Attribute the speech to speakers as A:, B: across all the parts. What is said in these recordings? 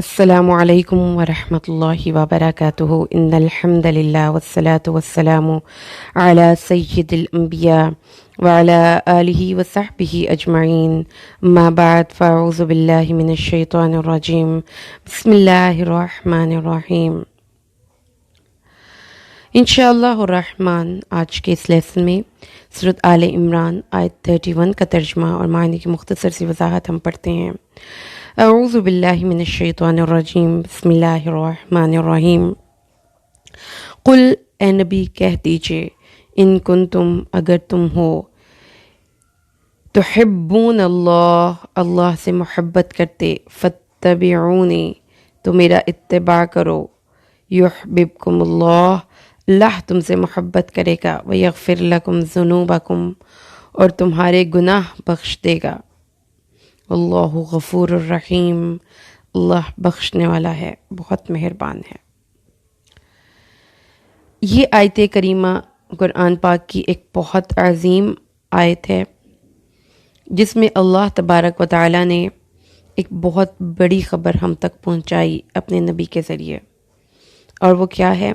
A: السلام علیکم ورحمۃ اللہ وبرکاتہ ان الحمد للہ والصلاة والسلام علی سید الانبیاء وعلی آلہ وصحبہ اجمعین اما بعد فاعوذ باللہ من الشیطان الرجیم بسم اللہ الرحمن الرحیم۔ انشاءاللہ الرحمن آج کے اس لیسن میں سورۃ آل عمران آیت 31 کا ترجمہ اور معنی کی مختصر سی وضاحت ہم پڑھتے ہیں۔ اعوذ باللہ من الشیطان الرجیم بسم اللہ الرحمن الرحیم۔ قل اے نبی کہہ دیجئے، ان کنتم اگر تم ہو، تحبون اللہ اللہ سے محبت کرتے، فاتبعونی تو میرا اتباع کرو، یحببکم اللہ اللہ تم سے محبت کرے گا، ویغفر لکم ذنوبکم اور تمہارے گناہ بخش دے گا، اللہ غفور الرحیم اللہ بخشنے والا ہے بہت مہربان ہے۔ یہ آیت کریمہ قرآن پاک کی ایک بہت عظیم آیت ہے جس میں اللہ تبارک و تعالی نے ایک بہت بڑی خبر ہم تک پہنچائی اپنے نبی کے ذریعے، اور وہ کیا ہے؟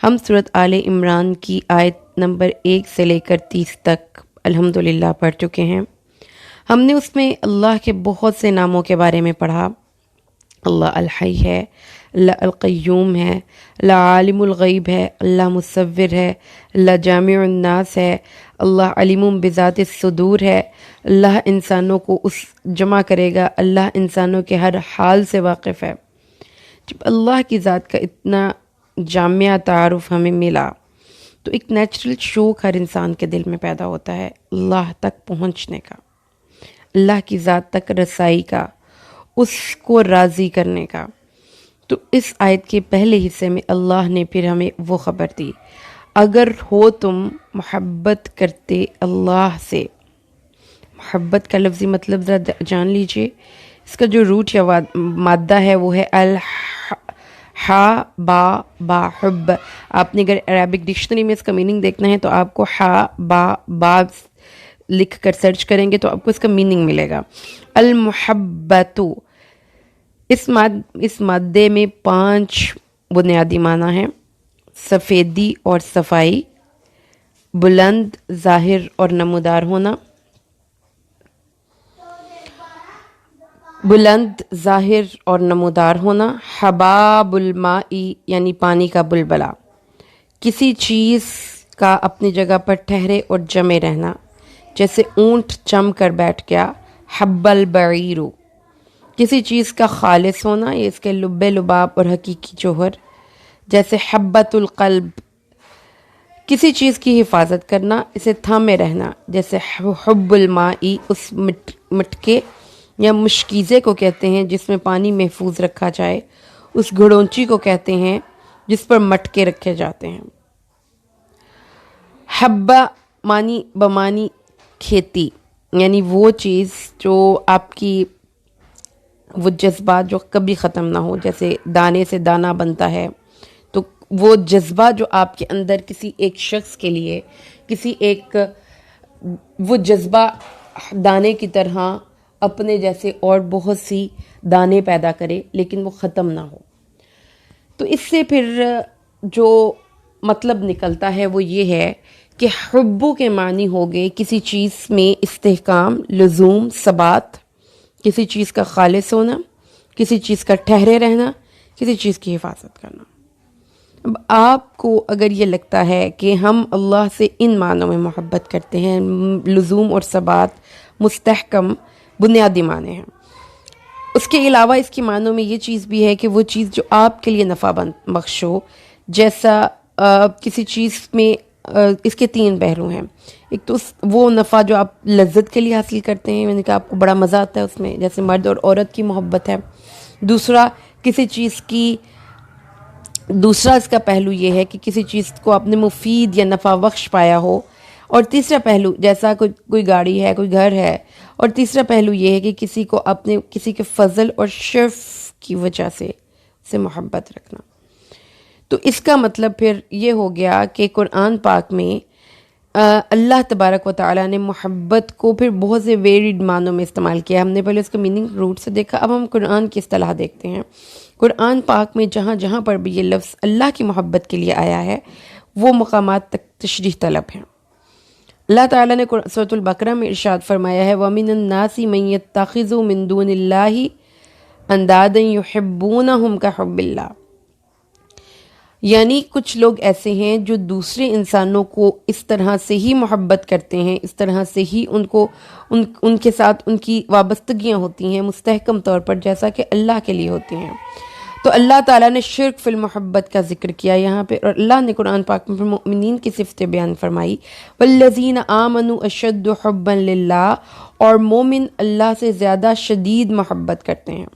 A: ہم سورۃ آل عمران کی آیت نمبر 1 سے لے کر 30 تک الحمدللہ پڑھ چکے ہیں۔ ہم نے اس میں اللہ کے بہت سے ناموں کے بارے میں پڑھا۔ اللہ الحی ہے، اللہ القیوم ہے، اللہ عالم الغیب ہے، اللہ مصور ہے، اللہ جامع الناس ہے، اللہ علیم بذات الصدور ہے، اللہ انسانوں کو اس جمع کرے گا، اللہ انسانوں کے ہر حال سے واقف ہے۔ جب اللہ کی ذات کا اتنا جامع تعارف ہمیں ملا تو ایک نیچرل شوق ہر انسان کے دل میں پیدا ہوتا ہے اللہ تک پہنچنے کا، اللہ کی ذات تک رسائی کا، اس کو راضی کرنے کا۔ تو اس آیت کے پہلے حصے میں اللہ نے پھر ہمیں وہ خبر دی، اگر ہو تم محبت کرتے اللہ سے۔ محبت کا لفظی مطلب ذرا جان لیجئے، اس کا جو روٹ یا مادہ ہے وہ ہے با حب۔ آپ نے اگر عربک ڈکشنری میں اس کا میننگ دیکھنا ہے تو آپ کو با لکھ کر سرچ کریں گے تو آپ کو اس کا میننگ ملے گا۔ المحبت، اس مادے میں 5 بنیادی معنی ہیں: سفیدی اور صفائی، بلند، ظاہر اور نمودار ہونا، بلند، ظاہر اور نمودار ہونا، حباب الماء یعنی پانی کا بلبلا، کسی چیز کا اپنی جگہ پر ٹھہرے اور جمے رہنا، جیسے اونٹ جم کر بیٹھ گیا، حب البعیر، کسی چیز کا خالص ہونا، یہ اس کے لب لباب اور حقیقی جوہر، جیسے حبت القلب، کسی چیز کی حفاظت کرنا، اسے تھامے رہنا، جیسے حب الماء، اس مٹکے یا مشکیزے کو کہتے ہیں جس میں پانی محفوظ رکھا جائے، اس گھڑونچی کو کہتے ہیں جس پر مٹکے رکھے جاتے ہیں۔ حبہ بمانی کھیتی، یعنی وہ چیز جو آپ کی وہ جذبات جو کبھی ختم نہ ہو، جیسے دانے سے دانہ بنتا ہے، تو وہ جذبہ جو آپ کے اندر کسی ایک شخص کے لیے وہ جذبہ دانے کی طرح اپنے جیسے اور بہت سی دانے پیدا کرے لیکن وہ ختم نہ ہو۔ تو اس سے پھر جو مطلب نکلتا ہے وہ یہ ہے کہ حبو کے معنی ہو گئے کسی چیز میں استحکام، لزوم، ثبات، کسی چیز کا خالص ہونا، کسی چیز کا ٹھہرے رہنا، کسی چیز کی حفاظت کرنا۔ اب آپ کو اگر یہ لگتا ہے کہ ہم اللہ سے ان معنوں میں محبت کرتے ہیں، لزوم اور ثبات، مستحکم بنیادی معنی ہیں، اس کے علاوہ اس کی معنوں میں یہ چیز بھی ہے کہ وہ چیز جو آپ کے لیے نفع بخش ہو، جیسا کسی چیز میں اس کے 3 پہلو ہیں۔ ایک تو وہ نفع جو آپ لذت کے لیے حاصل کرتے ہیں، میں نے کہا آپ کو بڑا مزہ آتا ہے اس میں، جیسے مرد اور عورت کی محبت ہے۔ دوسرا اس کا پہلو یہ ہے کہ کسی چیز کو آپ نے مفید یا نفع بخش پایا ہو، اور تیسرا پہلو جیسا کوئی گاڑی ہے، کوئی گھر ہے، اور تیسرا پہلو یہ ہے کہ کسی کو اپنے کسی کے فضل اور شرف کی وجہ سے محبت رکھنا۔ تو اس کا مطلب پھر یہ ہو گیا کہ قرآن پاک میں اللہ تبارک و تعالیٰ نے محبت کو پھر بہت سے ویریڈ معنوں میں استعمال کیا. ہم نے پہلے اس کا میننگ روٹ سے دیکھا، اب ہم قرآن کی اصطلاح دیکھتے ہیں. قرآن پاک میں جہاں جہاں پر بھی یہ لفظ اللہ کی محبت کے لیے آیا ہے وہ مقامات تک تشریح طلب ہیں. اللہ تعالیٰ نے سورۃ البقرہ میں ارشاد فرمایا ہے وَمِنَ النَّاسِ مَن يَتَّخِذُ مِن دُونِ اللَّهِ أَندَادًا يُحِبُّونَهُمْ كَحُبِّ اللَّهِ، یعنی کچھ لوگ ایسے ہیں جو دوسرے انسانوں کو اس طرح سے ہی محبت کرتے ہیں، اس طرح سے ہی ان کے ساتھ ان کی وابستگیاں ہوتی ہیں مستحکم طور پر جیسا کہ اللہ کے لیے ہوتی ہیں. تو اللہ تعالیٰ نے شرک فی المحبت کا ذکر کیا یہاں پہ، اور اللہ نے قرآن پاک میں مؤمنین کی صفتیں بیان فرمائی والذین آمنوا اشد حبا للہ، اور مومن اللہ سے زیادہ شدید محبت کرتے ہیں.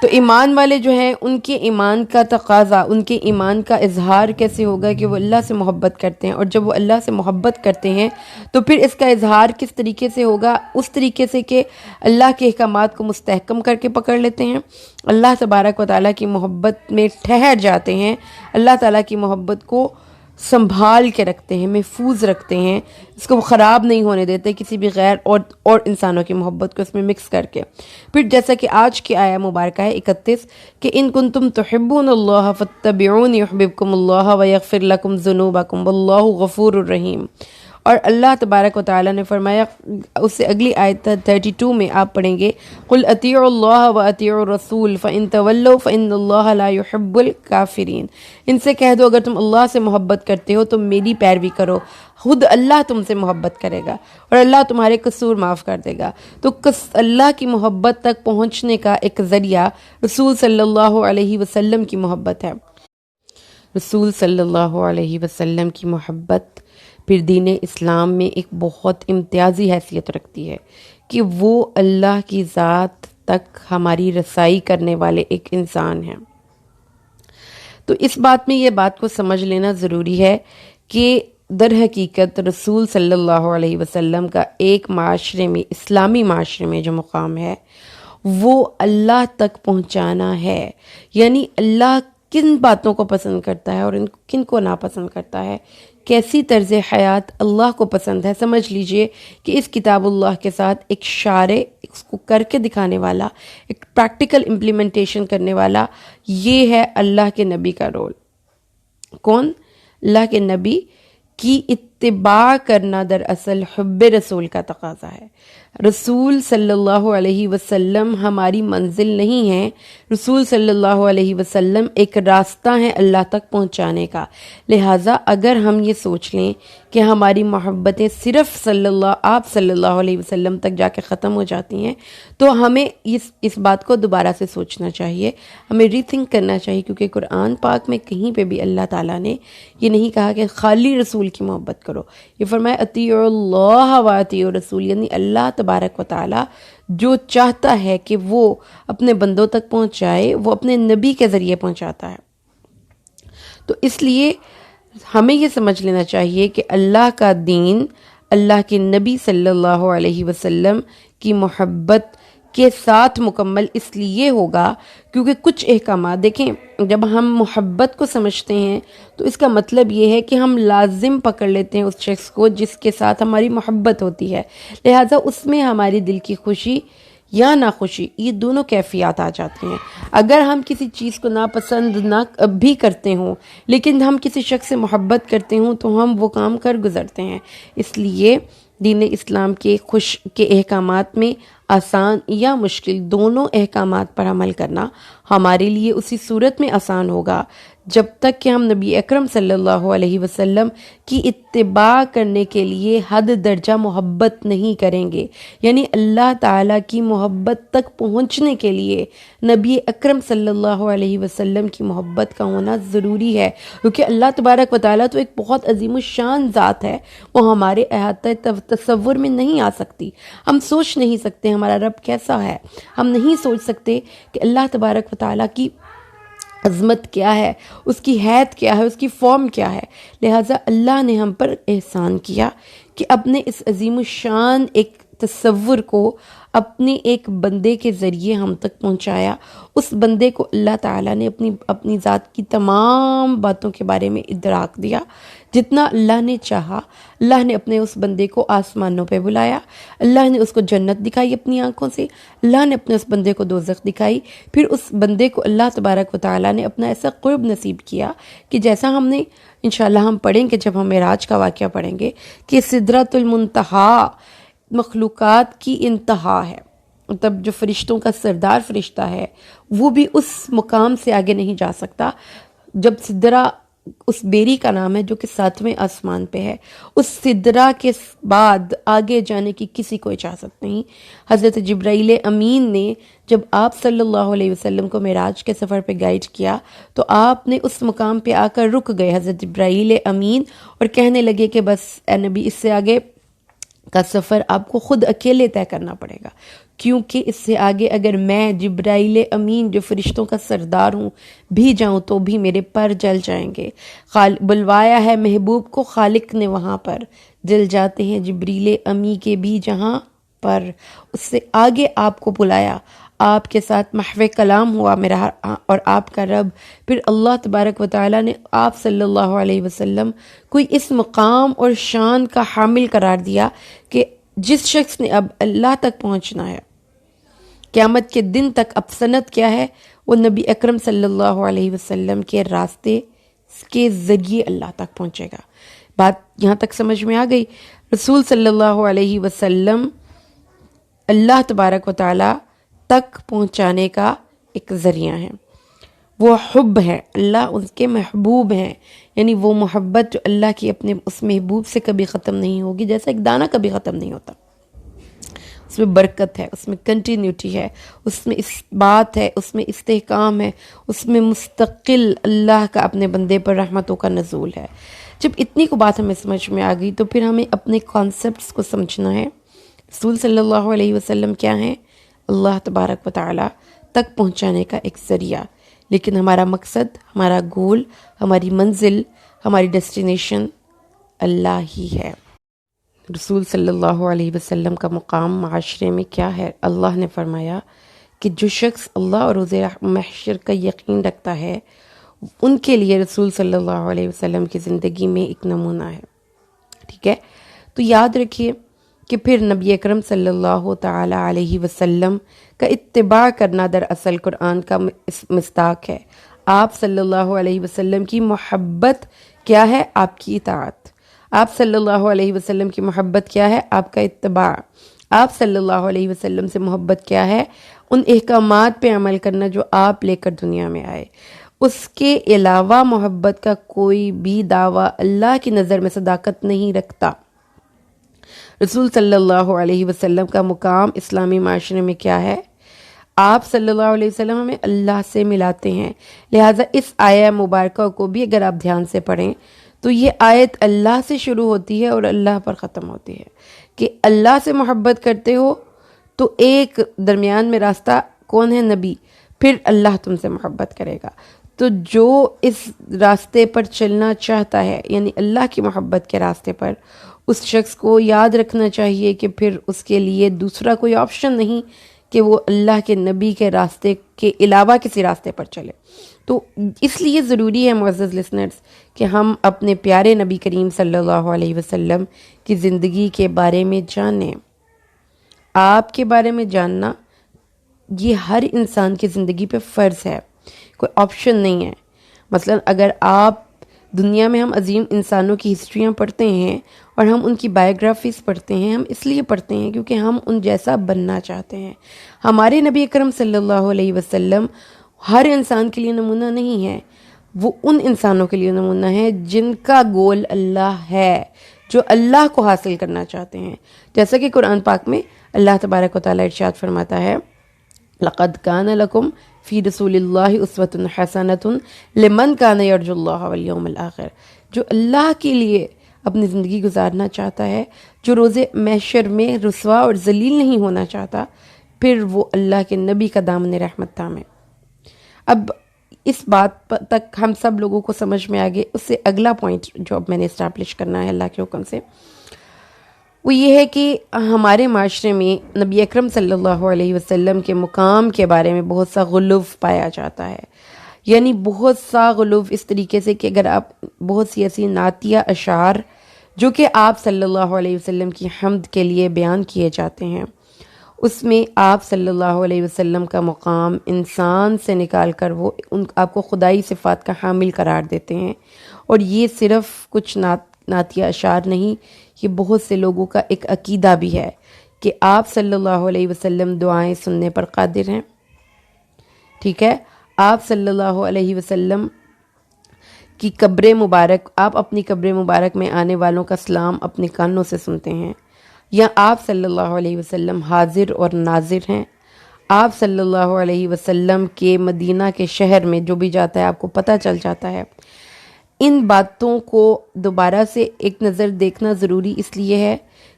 A: تو ایمان والے جو ہیں ان کے ایمان کا تقاضا، ان کے ایمان کا اظہار کیسے ہوگا کہ وہ اللہ سے محبت کرتے ہیں، اور جب وہ اللہ سے محبت کرتے ہیں تو پھر اس کا اظہار کس طریقے سے ہوگا؟ اس طریقے سے کہ اللہ کے احکامات کو مستحکم کر کے پکڑ لیتے ہیں، اللہ تبارک و تعالیٰ کی محبت میں ٹھہر جاتے ہیں، اللہ تعالیٰ کی محبت کو سنبھال کے رکھتے ہیں، محفوظ رکھتے ہیں، اس کو خراب نہیں ہونے دیتے کسی بھی غیر اور انسانوں کی محبت کو اس میں مکس کر کے. پھر جیسا کہ آج کی آیہ مبارکہ ہے 31 کہ ان کنتم تحبون اللہ فاتبعونی یحببکم اللہ ویغفر لکم ذنوبکم واللہ غفور الرحیم. اور اللہ تبارک و تعالیٰ نے فرمایا، اس سے اگلی آیت 32 میں آپ پڑھیں گے قل اطیعوا اللہ واطیعوا الرسول فان تولوا فان اللہ لا يحب الکافرین. ان سے کہہ دو اگر تم اللہ سے محبت کرتے ہو تو میری پیروی کرو، خود اللہ تم سے محبت کرے گا اور اللہ تمہارے قصور معاف کر دے گا. تو اللہ کی محبت تک پہنچنے کا ایک ذریعہ رسول صلی اللہ علیہ وسلم کی محبت ہے. رسول صلی اللہ علیہ وسلم کی محبت پھر دین اسلام میں ایک بہت امتیازی حیثیت رکھتی ہے کہ وہ اللہ کی ذات تک ہماری رسائی کرنے والے ایک انسان ہیں. تو اس بات میں یہ بات کو سمجھ لینا ضروری ہے کہ در حقیقت رسول صلی اللہ علیہ وسلم کا ایک معاشرے میں، اسلامی معاشرے میں جو مقام ہے وہ اللہ تک پہنچانا ہے. یعنی اللہ کن باتوں کو پسند کرتا ہے اور کن کو ناپسند کرتا ہے، کیسی طرز حیات اللہ کو پسند ہے. سمجھ لیجئے کہ اس کتاب اللہ کے ساتھ ایک شارع، اس کو کر کے دکھانے والا، ایک پریکٹیکل امپلیمنٹیشن کرنے والا، یہ ہے اللہ کے نبی کا رول. کون؟ اللہ کے نبی کی اتباع کرنا دراصل حب رسول کا تقاضا ہے. رسول صلی اللہ علیہ وسلم ہماری منزل نہیں ہے، رسول صلی اللہ علیہ وسلم ایک راستہ ہے اللہ تک پہنچانے کا. لہٰذا اگر ہم یہ سوچ لیں کہ ہماری محبتیں صرف آپ صلی اللہ علیہ وسلم تک جا کے ختم ہو جاتی ہیں تو ہمیں اس بات کو دوبارہ سے سوچنا چاہیے، ہمیں ری تھنک کرنا چاہیے، کیونکہ قرآن پاک میں کہیں پہ بھی اللہ تعالیٰ نے یہ نہیں کہا کہ خالی رسول کی محبت کرو. یہ فرمایا اطیعوا اللہ واطیعوا الرسول، یعنی اللہ تبارک و تعالیٰ جو چاہتا ہے کہ وہ اپنے بندوں تک پہنچائے وہ اپنے نبی کے ذریعے پہنچاتا ہے. تو اس لیے ہمیں یہ سمجھ لینا چاہیے کہ اللہ کا دین اللہ کے نبی صلی اللہ علیہ وسلم کی محبت کے ساتھ مکمل اس لیے ہوگا کیونکہ کچھ احکامات دیکھیں، جب ہم محبت کو سمجھتے ہیں تو اس کا مطلب یہ ہے کہ ہم لازم پکڑ لیتے ہیں اس شخص کو جس کے ساتھ ہماری محبت ہوتی ہے. لہٰذا اس میں ہماری دل کی خوشی یا ناخوشی یہ دونوں کیفیات آ جاتی ہیں. اگر ہم کسی چیز کو ناپسند نہ بھی کرتے ہوں لیکن ہم کسی شخص سے محبت کرتے ہوں تو ہم وہ کام کر گزرتے ہیں. اس لیے دین اسلام کے احکامات میں آسان یا مشکل دونوں احکامات پر عمل کرنا ہمارے لیے اسی صورت میں آسان ہوگا جب تک کہ ہم نبی اکرم صلی اللہ علیہ وسلم کی اتباع کرنے کے لیے حد درجہ محبت نہیں کریں گے. یعنی اللہ تعالیٰ کی محبت تک پہنچنے کے لیے نبی اکرم صلی اللہ علیہ وسلم کی محبت کا ہونا ضروری ہے، کیونکہ اللہ تبارک و تعالیٰ تو ایک بہت عظیم الشان ذات ہے، وہ ہمارے احاطہ تصور میں نہیں آ سکتی. ہم سوچ نہیں سکتے ہمارا رب کیسا ہے، ہم نہیں سوچ سکتے کہ اللہ تبارک و تعالیٰ کی عظمت کیا ہے، اس کی حیت کیا ہے، اس کی فارم کیا ہے. لہٰذا اللہ نے ہم پر احسان کیا کہ اپنے اس عظیم الشان ایک تصور کو اپنے ایک بندے کے ذریعے ہم تک پہنچایا. اس بندے کو اللہ تعالیٰ نے اپنی ذات کی تمام باتوں کے بارے میں ادراک دیا. جتنا اللہ نے چاہا اللہ نے اپنے اس بندے کو آسمانوں پہ بلایا. اللہ نے اس کو جنت دکھائی اپنی آنکھوں سے. اللہ نے اپنے اس بندے کو دوزخ دکھائی. پھر اس بندے کو اللہ تبارک و تعالیٰ نے اپنا ایسا قرب نصیب کیا کہ جیسا ہم نے انشاءاللہ ہم پڑھیں گے جب ہم معراج کا واقعہ پڑھیں گے کہ سدرۃ المنتہا مخلوقات کی انتہا ہے. مطلب جو فرشتوں کا سردار فرشتہ ہے وہ بھی اس مقام سے آگے نہیں جا سکتا. جب سدرہ اس بیری کا نام ہے جو کہ 7ویں آسمان پہ ہے، اس سدرہ کے بعد آگے جانے کی کسی کو اجازت نہیں. حضرت جبرائیل امین نے جب آپ صلی اللہ علیہ وسلم کو معراج کے سفر پہ گائیڈ کیا تو آپ نے اس مقام پہ آ کر رک گئے حضرت جبرائیل امین اور کہنے لگے کہ بس اے نبی اس سے آگے کا سفر آپ کو خود اکیلے طے کرنا پڑے گا، کیونکہ اس سے آگے اگر میں جبرائیل امین جو فرشتوں کا سردار ہوں بھی جاؤں تو بھی میرے پر جل جائیں گے. بلوایا ہے محبوب کو خالق نے وہاں پر، جل جاتے ہیں جبریل امی کے بھی جہاں پر. اس سے آگے آپ کو بلایا، آپ کے ساتھ محو کلام ہوا میرا اور آپ کا رب. پھر اللہ تبارک و تعالیٰ نے آپ صلی اللہ علیہ وسلم کوئی اس مقام اور شان کا حامل قرار دیا کہ جس شخص نے اب اللہ تک پہنچنا ہے قیامت کے دن تک، اب سند کیا ہے، وہ نبی اکرم صلی اللہ علیہ وسلم کے راستے کے ذریعے اللہ تک پہنچے گا. بات یہاں تک سمجھ میں آ گئی. رسول صلی اللہ علیہ وسلم اللہ تبارک و تعالیٰ تک پہنچانے کا ایک ذریعہ ہے. وہ حب ہے، اللہ ان کے محبوب ہیں، یعنی وہ محبت جو اللہ کی اپنے اس محبوب سے کبھی ختم نہیں ہوگی، جیسا ایک دانہ کبھی ختم نہیں ہوتا. اس میں برکت ہے، اس میں کنٹینیوٹی ہے، اس میں اثبات ہے، اس میں استحکام ہے، اس میں مستقل اللہ کا اپنے بندے پر رحمتوں کا نزول ہے. جب اتنی کو بات ہمیں سمجھ میں آ گئی تو پھر ہمیں اپنے کانسیپٹس کو سمجھنا ہے. رسول صلی اللہ علیہ وسلم کیا ہیں؟ اللہ تبارک و تعالیٰ تک پہنچانے کا ایک ذریعہ. لیکن ہمارا مقصد، ہمارا گول، ہماری منزل، ہماری ڈیسٹینیشن اللہ ہی ہے. رسول صلی اللہ علیہ وسلم کا مقام معاشرے میں کیا ہے؟ اللہ نے فرمایا کہ جو شخص اللہ اور روز محشر کا یقین رکھتا ہے ان کے لیے رسول صلی اللہ علیہ وسلم کی زندگی میں ایک نمونہ ہے. ٹھیک ہے، تو یاد رکھیے کہ پھر نبی اکرم صلی اللہ تعالی علیہ وسلم کا اتباع کرنا دراصل قرآن کا مصداق ہے. آپ صلی اللہ علیہ وسلم کی محبت کیا ہے؟ آپ کی اطاعت. آپ صلی اللہ علیہ وسلم کی محبت کیا ہے؟ آپ کا اتباع. آپ صلی اللہ علیہ وسلم سے محبت کیا ہے؟ ان احکامات پہ عمل کرنا جو آپ لے کر دنیا میں آئے. اس کے علاوہ محبت کا کوئی بھی دعویٰ اللہ کی نظر میں صداقت نہیں رکھتا. رسول صلی اللہ علیہ وسلم کا مقام اسلامی معاشرے میں کیا ہے؟ آپ صلی اللہ علیہ وسلم ہمیں اللہ سے ملاتے ہیں. لہٰذا اس آیہ مبارکہ کو بھی اگر آپ دھیان سے پڑھیں تو یہ آیت اللہ سے شروع ہوتی ہے اور اللہ پر ختم ہوتی ہے کہ اللہ سے محبت کرتے ہو تو ایک درمیان میں راستہ کون ہے؟ نبی. پھر اللہ تم سے محبت کرے گا. تو جو اس راستے پر چلنا چاہتا ہے یعنی اللہ کی محبت کے راستے پر، اس شخص کو یاد رکھنا چاہیے کہ پھر اس کے لیے دوسرا کوئی آپشن نہیں کہ وہ اللہ کے نبی کے راستے کے علاوہ کسی راستے پر چلے. تو اس لیے ضروری ہے معزز لسنرز کہ ہم اپنے پیارے نبی کریم صلی اللہ علیہ وسلم کی زندگی کے بارے میں جانیں. آپ کے بارے میں جاننا یہ ہر انسان کی زندگی پہ فرض ہے، کوئی آپشن نہیں ہے. مثلا اگر آپ دنیا میں ہم عظیم انسانوں کی ہسٹریاں پڑھتے ہیں اور ہم ان کی بایوگرافیز پڑھتے ہیں، ہم اس لیے پڑھتے ہیں کیونکہ ہم ان جیسا بننا چاہتے ہیں. ہمارے نبی اکرم صلی اللہ علیہ وسلم ہر انسان کے لیے نمونہ نہیں ہے، وہ ان انسانوں کے لیے نمونہ ہے جن کا گول اللہ ہے، جو اللہ کو حاصل کرنا چاہتے ہیں. جیسا کہ قرآن پاک میں اللہ تبارک و تعالیٰ ارشاد فرماتا ہے لَقَدْ كَانَ لَكُمْ فِي رَسُولِ اللَّهِ أُسْوَةٌ حَسَنَةٌ لِمَنْ كَانَ يَرْجُو اللَّهَ وَالْيَوْمَ الْآخِرَ. جو اللہ کے لیے اپنی زندگی گزارنا چاہتا ہے، جو روز محشر میں رسوا اور ذلیل نہیں ہونا چاہتا، پھر وہ اللہ کے نبی کا دامن رحمت تھامے. اب اس بات تک ہم سب لوگوں کو سمجھ میں آگے، اس سے اگلا پوائنٹ جو اب میں نے اسٹیبلش کرنا ہے اللہ کے حکم سے، وہ یہ ہے کہ ہمارے معاشرے میں نبی اکرم صلی اللہ علیہ وسلم کے مقام کے بارے میں بہت سا غلو پایا جاتا ہے، یعنی بہت سا غلو اس طریقے سے کہ اگر آپ بہت سی ایسی نعتیہ اشعار جو کہ آپ صلی اللہ علیہ وسلم کی حمد کے لیے بیان کیے جاتے ہیں، اس میں آپ صلی اللہ علیہ وسلم کا مقام انسان سے نکال کر وہ آپ کو خدائی صفات کا حامل قرار دیتے ہیں۔ اور یہ صرف کچھ نعتیہ اشعار نہیں، یہ بہت سے لوگوں کا ایک عقیدہ بھی ہے کہ آپ صلی اللہ علیہ وسلم دعائیں سننے پر قادر ہیں، ٹھیک ہے، آپ صلی اللہ علیہ وسلم کی قبر مبارک، آپ اپنی قبر مبارک میں آنے والوں کا سلام اپنے کانوں سے سنتے ہیں، یا آپ صلی اللہ علیہ وسلم حاضر اور ناظر ہیں، آپ صلی اللہ علیہ وسلم کے مدینہ کے شہر میں جو بھی جاتا ہے آپ کو پتہ چل جاتا ہے۔ ان باتوں کو دوبارہ سے ایک نظر دیکھنا ضروری اس لیے ہے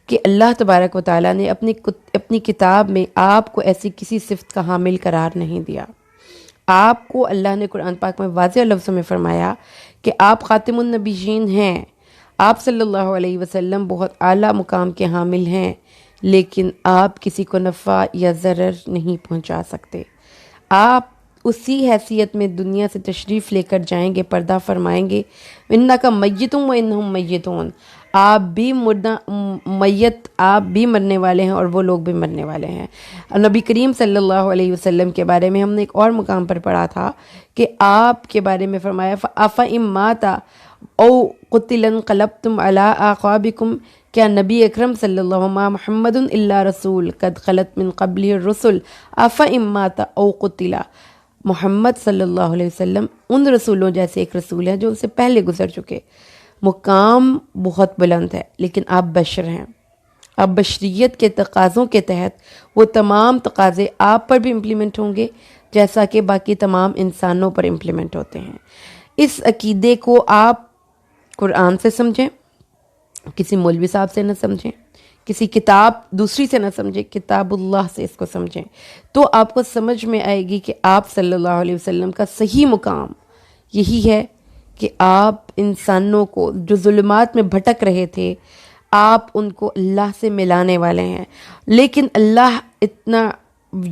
A: کہ اللہ تبارک و تعالیٰ نے اپنی کتاب میں آپ کو ایسی کسی صفت کا حامل قرار نہیں دیا۔ آپ کو اللہ نے قرآن پاک میں واضح لفظوں میں فرمایا کہ آپ خاتم النبیین ہیں، آپ صلی اللہ علیہ وسلم بہت اعلیٰ مقام کے حامل ہیں، لیکن آپ کسی کو نفع یا ضرر نہیں پہنچا سکتے۔ آپ اسی حیثیت میں دنیا سے تشریف لے کر جائیں گے، پردہ فرمائیں گے، اِنَّکَ مَیِّتٌ وَإِنَّهُم مَیِّتُونَ، آپ بھی میت، آپ بھی مرنے والے ہیں اور وہ لوگ بھی مرنے والے ہیں۔ نبی کریم صلی اللہ علیہ وسلم کے بارے میں ہم نے ایک اور مقام پر پڑھا تھا کہ آپ کے بارے میں فرمایا فَأَفَإِن مَاتَ أَوْ قُتِلَ انقلبتم عَلَىٰ أَعْقَابِكُمْ، کیا نبی اکرم صلی اللہ علیہ وسلم محمد الا رسول قد خلت من قبلہ الرسل أَفَإِن مَاتَ أَوْ قُتِلَ، محمد صلی اللہ علیہ وسلم ان رسولوں جیسے ایک رسول ہے جو ان سے پہلے گزر چکے۔ مقام بہت بلند ہے، لیکن آپ بشر ہیں، آپ بشریت کے تقاضوں کے تحت وہ تمام تقاضے آپ پر بھی امپلیمنٹ ہوں گے جیسا کہ باقی تمام انسانوں پر امپلیمنٹ ہوتے ہیں۔ اس عقیدے کو آپ قرآن سے سمجھیں، کسی مولوی صاحب سے نہ سمجھیں، کسی کتاب دوسری سے نہ سمجھیں، کتاب اللہ سے اس کو سمجھیں، تو آپ کو سمجھ میں آئے گی کہ آپ صلی اللہ علیہ وسلم کا صحیح مقام یہی ہے کہ آپ انسانوں کو جو ظلمات میں بھٹک رہے تھے، آپ ان کو اللہ سے ملانے والے ہیں۔ لیکن اللہ اتنا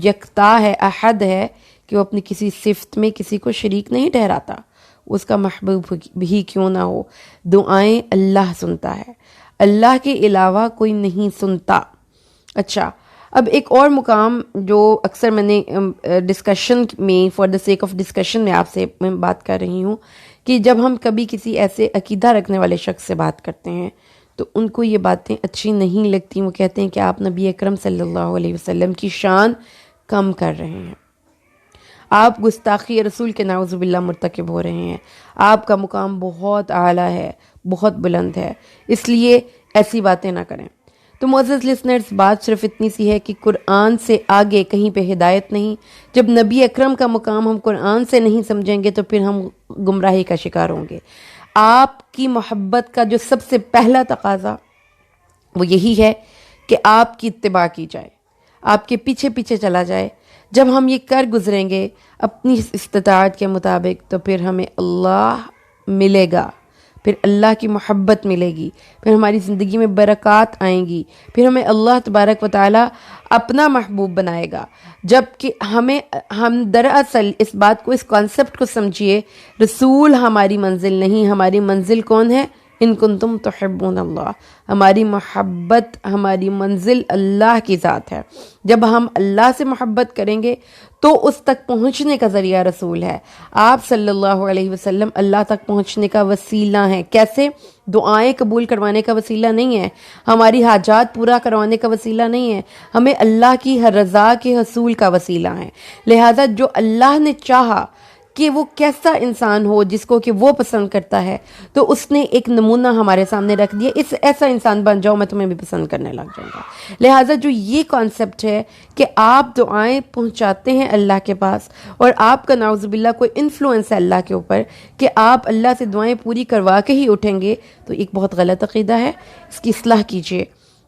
A: یکتا ہے، احد ہے کہ وہ اپنی کسی صفت میں کسی کو شریک نہیں ٹھہراتا، اس کا محبوب بھی کیوں نہ ہو۔ دعائیں اللہ سنتا ہے، اللہ کے علاوہ کوئی نہیں سنتا۔ اچھا، اب ایک اور مقام جو اکثر میں نے ڈسکشن میں for the sake of discussion میں آپ سے میں بات کر رہی ہوں کہ جب ہم کبھی کسی ایسے عقیدہ رکھنے والے شخص سے بات کرتے ہیں تو ان کو یہ باتیں اچھی نہیں لگتی، وہ کہتے ہیں کہ آپ نبی اکرم صلی اللہ علیہ وسلم کی شان کم کر رہے ہیں، آپ گستاخی رسول کے نعوذ باللہ مرتکب ہو رہے ہیں، آپ کا مقام بہت اعلیٰ ہے، بہت بلند ہے، اس لیے ایسی باتیں نہ کریں۔ تو معزز لسنرز، بات صرف اتنی سی ہے کہ قرآن سے آگے کہیں پہ ہدایت نہیں۔ جب نبی اکرم کا مقام ہم قرآن سے نہیں سمجھیں گے تو پھر ہم گمراہی کا شکار ہوں گے۔ آپ کی محبت کا جو سب سے پہلا تقاضا وہ یہی ہے کہ آپ کی اتباع کی جائے، آپ کے پیچھے پیچھے چلا جائے۔ جب ہم یہ کر گزریں گے اپنی استطاعت کے مطابق تو پھر ہمیں اللہ ملے گا، پھر اللہ کی محبت ملے گی، پھر ہماری زندگی میں برکات آئیں گی، پھر ہمیں اللہ تبارک و تعالیٰ اپنا محبوب بنائے گا۔ جبکہ ہم دراصل اس بات کو، اس کانسیپٹ کو سمجھیے، رسول ہماری منزل نہیں، ہماری منزل کون ہے؟ ان کنتم تحبون اللہ، ہماری محبت، ہماری منزل اللہ کی ذات ہے۔ جب ہم اللہ سے محبت کریں گے تو اس تک پہنچنے کا ذریعہ رسول ہے۔ آپ صلی اللہ علیہ وسلم اللہ تک پہنچنے کا وسیلہ ہیں۔ کیسے؟ دعائیں قبول کروانے کا وسیلہ نہیں ہے، ہماری حاجات پورا کروانے کا وسیلہ نہیں ہے، ہمیں اللہ کی رضا کے حصول کا وسیلہ ہے۔ لہٰذا جو اللہ نے چاہا کہ وہ کیسا انسان ہو جس کو کہ وہ پسند کرتا ہے، تو اس نے ایک نمونہ ہمارے سامنے رکھ دیا، اس ایسا انسان بن جاؤ میں تمہیں بھی پسند کرنے لگ جاؤں گا۔ لہٰذا جو یہ کانسیپٹ ہے کہ آپ دعائیں پہنچاتے ہیں اللہ کے پاس اور آپ کا نعوذ باللہ کوئی انفلوئنس ہے اللہ کے اوپر کہ آپ اللہ سے دعائیں پوری کروا کے ہی اٹھیں گے، تو ایک بہت غلط عقیدہ ہے، اس کی اصلاح کیجیے،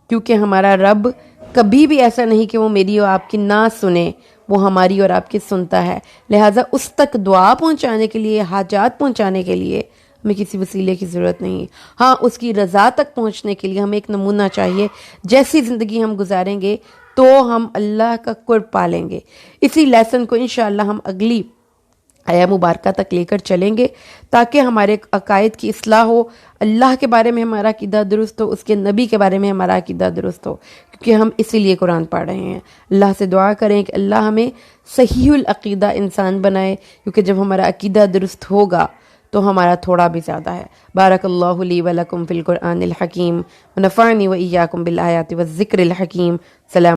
A: کیونکہ ہمارا رب کبھی بھی ایسا نہیں کہ وہ میری اور آپ کی نہ سنے، وہ ہماری اور آپ کی سنتا ہے۔ لہٰذا اس تک دعا پہنچانے کے لیے، حاجات پہنچانے کے لیے ہمیں کسی وسیلے کی ضرورت نہیں. ہاں اس کی رضا تک پہنچنے کے لیے ہمیں ایک نمونہ چاہیے. جیسی زندگی ہم گزاریں گے تو ہم اللہ کا قرب پالیں گے. اسی لیسن کو انشاءاللہ ہم اگلی آیا مبارکہ تک لے کر چلیں گے تاکہ ہمارے عقائد کی اصلاح ہو، اللہ کے بارے میں ہمارا عقیدہ درست ہو، اس کے نبی کے بارے میں ہمارا عقیدہ درست ہو، کیونکہ ہم اسی لیے قرآن پڑھ رہے ہیں. اللہ سے دعا کریں کہ اللہ ہمیں صحیح العقیدہ انسان بنائے، کیونکہ جب ہمارا عقیدہ درست ہوگا تو ہمارا تھوڑا بھی زیادہ ہے. بارک اللہ لی ولکم فی القرآن الحکیم ونفعنی و ایاکم بالآیات والذکر الحکیم. سلام.